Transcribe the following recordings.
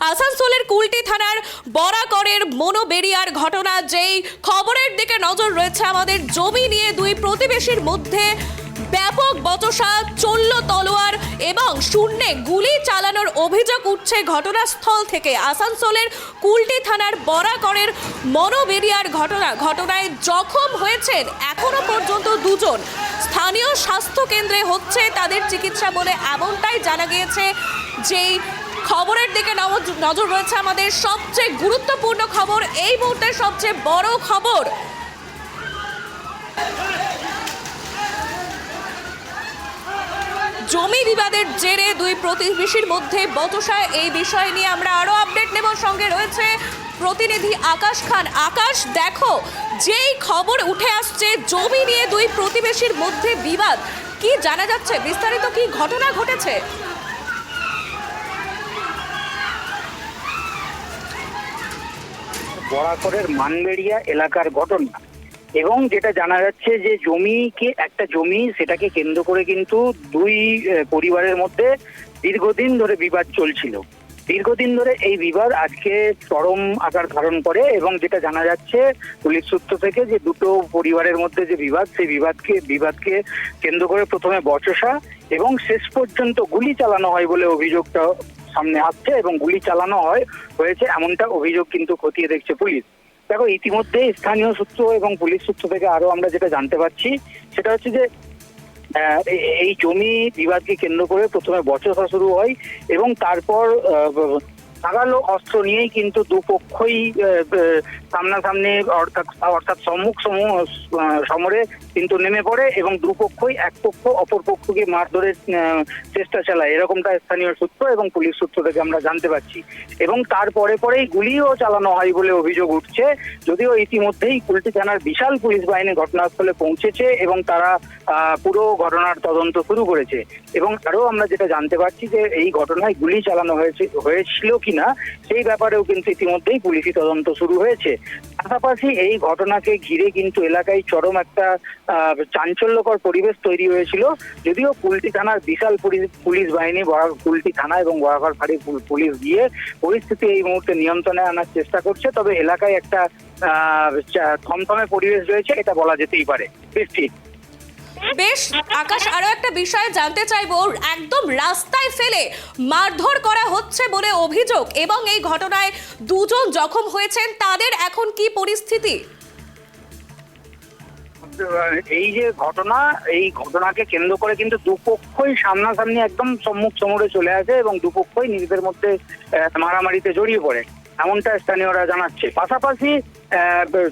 আসানসোলের কুলটি থানার বরাকরের মনোবেরিয়ার ঘটনা, যেই খবরের দিকে নজর রয়েছে আমাদের। জমি নিয়ে দুই প্রতিবেশীর মধ্যে ব্যাপক বচসা, চলল তলোয়ার এবং শূন্যে গুলি চালানোর অভিযোগ উঠছে ঘটনাস্থল থেকে। আসানসোলের কুলটি থানার বরাকরের মনোবেরিয়ার ঘটনায় জখম হয়েছেন এখনো পর্যন্ত দুজন। স্থানীয় স্বাস্থ্য কেন্দ্রে হচ্ছে তাদের চিকিৎসা বলে এমনটাই জানা গিয়েছে। যেই খবরের দিকে নজর রয়েছে আমাদের, সবচেয়ে গুরুত্বপূর্ণ খবর, এই মুহূর্তের সবচেয়ে বড় খবর। জমি বিবাদের জেরে দুই প্রতিবেশীর মধ্যে বচসা, এই বিষয় নিয়ে আমরা আরো আপডেট নেব। সঙ্গে রয়েছে প্রতিনিধি আকাশ খান। আকাশ, দেখো, যেই খবর উঠে আসছে জমি নিয়ে দুই প্রতিবেশীর মধ্যে বিবাদ, কি জানা যাচ্ছে? বিস্তারিত কি ঘটনা ঘটেছে? বরাকরের মানবেড়িয়া এলাকার ঘটনা, এবং যেটা জানা যাচ্ছে যে একটা জমি, সেটাকে কেন্দ্র করে কিন্তু দুই পরিবারের মধ্যে দীর্ঘদিন ধরে বিবাদ চলছিল। দীর্ঘদিন ধরে এই বিবাদ আজকে চরম আকার ধারণ করে, এবং যেটা জানা যাচ্ছে পুলিশ সূত্র থেকে যে দুটো পরিবারের মধ্যে যে বিবাদ, সেই বিবাদকে কেন্দ্র করে প্রথমে বচসা এবং শেষ পর্যন্ত গুলি চালানো হয় বলে অভিযোগটা সামনে আসছে, এবং গুলি চালানো হয়েছে এমনটা অভিযোগ কিন্তু খতিয়ে দেখছে পুলিশ। দেখো, ইতিমধ্যে স্থানীয় সূত্র এবং পুলিশ সূত্র থেকে আরো আমরা যেটা জানতে পারছি সেটা হচ্ছে যে এই জমি বিবাদকে কেন্দ্র করে প্রথমে বচসা শুরু হয়, এবং তারপর ধারালো অস্ত্র নিয়েই কিন্তু দুপক্ষই সামনাসামনি অর্থাৎ সম্মুখ সমরে কিন্তু নেমে পড়ে, এবং দুপক্ষই এক পক্ষ অপর পক্ষকে মারধরের চেষ্টা চালায়, এরকমটা স্থানীয় সূত্র এবং পুলিশ সূত্র থেকে আমরা জানতে পারছি। এবং পরেই গুলিও চালানো হয় বলে অভিযোগ উঠছে, যদিও ইতিমধ্যেই কুলটি থানার বিশাল পুলিশ বাহিনী ঘটনাস্থলে পৌঁছেছে এবং তারা পুরো ঘটনার তদন্ত শুরু করেছে। এবং আরো আমরা যেটা জানতে পারছি যে এই ঘটনায় গুলি চালানো হয়েছিল কিনা সেই ব্যাপারেও কিন্তু ইতিমধ্যেই পুলিশি তদন্ত শুরু হয়েছে। পাশাপাশি এই ঘটনাকে ঘিরে কিন্তু এলাকায় চরম একটা চাঞ্চল্যকর পরিবেশ তৈরি হয়েছিল, যদিও কুলটি থানার বিশাল পুলিশ বাহিনী, কুলটি থানা এবং বরাকর ফাঁড়ির পুলিশ গিয়ে পরিস্থিতি এই মুহূর্তে নিয়ন্ত্রণে আনার চেষ্টা করছে। তবে এলাকায় একটা থমথমে পরিবেশ রয়েছে, এটা বলা যেতেই পারে। বেশ আকাশ, আরো একটা বিষয় জানতে চাইবো। একদম রাস্তায় ফেলে মারধর করা হচ্ছে বলে অভিযোগ, এবং এই ঘটনায় দুজন জখম হয়েছেন, তাদের এখন কি পরিস্থিতি? এই যে এই ঘটনাকে কেন্দ্র করে কিন্তু দুপক্ষই সামনাসামনি একদম সম্মুখ সমরে চলে আসে, এবং দুপক্ষই নিজেদের মধ্যে মারামারিতে জড়িয়ে পড়ে, এমনটা স্থানীয়রা জানাচ্ছে। পাশাপাশি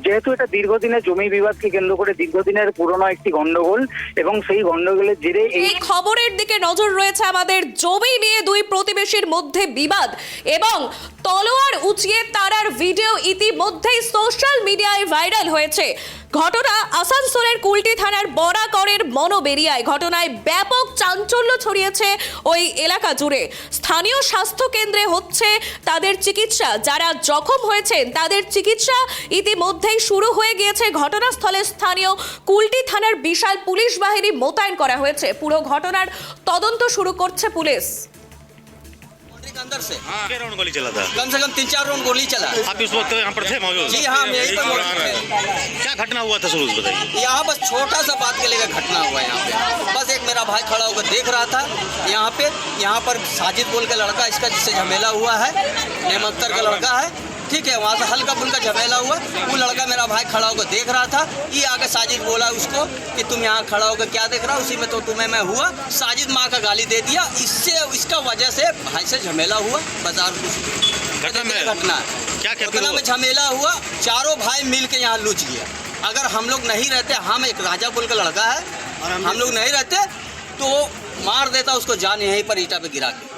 যেহেতু এটা দীর্ঘদিনের জমি বিবাদকে কেন্দ্র করে দীর্ঘদিনের পুরনো একটি গন্ডগোল, এবং সেই গন্ডগোলের জেরে এই খবরের দিকে নজর রয়েছে আমাদের। জমি নিয়ে দুই প্রতিবেশীর মধ্যে বিবাদ এবং তলোয়ার উঁচিয়ে তারার ভিডিও ইতিমধ্যেই সোশ্যাল মিডিয়ায় ভাইরাল হয়েছে। ঘটনা আসানসোলের কুলটি থানার বরাকরের মনোবেরিয়ায়। ঘটনায় ব্যাপক চাঞ্চল্য ছড়িয়েছে ওই এলাকা জুড়ে। স্থানীয় স্বাস্থ্য কেন্দ্রে হচ্ছে তাদের চিকিৎসা, যারা জখম হয়েছেন তাদের চিকিৎসা ইতিমধ্যেই শুরু হয়ে গিয়েছে। ঘটনাস্থলে স্থানীয় কুলটি থানার বিশাল পুলিশ বাহিনী মোতায়েন করা হয়েছে। পুরো ঘটনার তদন্ত শুরু করছে পুলিশ। अंदर से कितने राउंड गोली चला था? कम से कम 3-4 राउंड गोली चला। आप इस वक्त यहाँ पर थे मौजूद? जी हाँ, मैं यहीं पर मौजूद थे। क्या घटना हुआ था शुरू से बताइए। यहाँ बस छोटा सा बात के लेकर घटना हुआ है। यहाँ पे बस एक मेरा भाई खड़ा होकर देख रहा था। यहाँ पर साजिद बोल के लड़का इसका जिससे झमेला हुआ है, नेमंतर का लड़का है, ठीक है। वहाँ से हल्का फुल्का झमेला हुआ, वो लड़का मेरा भाई खड़ा होकर देख रहा था। ये आके साजिद बोला उसको कि तुम यहाँ खड़ा होकर क्या देख रहा, उसी में तो तुम्हें मैं हुआ। साजिद माँ का गाली दे दिया, इसका वजह से भाई से झमेला हुआ। बाजार घटना घटना में झमेला हुआ, चारों भाई मिल के यहाँ लुच गया। अगर हम लोग नहीं रहते, हम एक राजा बोल का लड़का है, और हम लोग नहीं रहते तो मार देता उसको, जान यहीं पर ईटा पे गिरा के।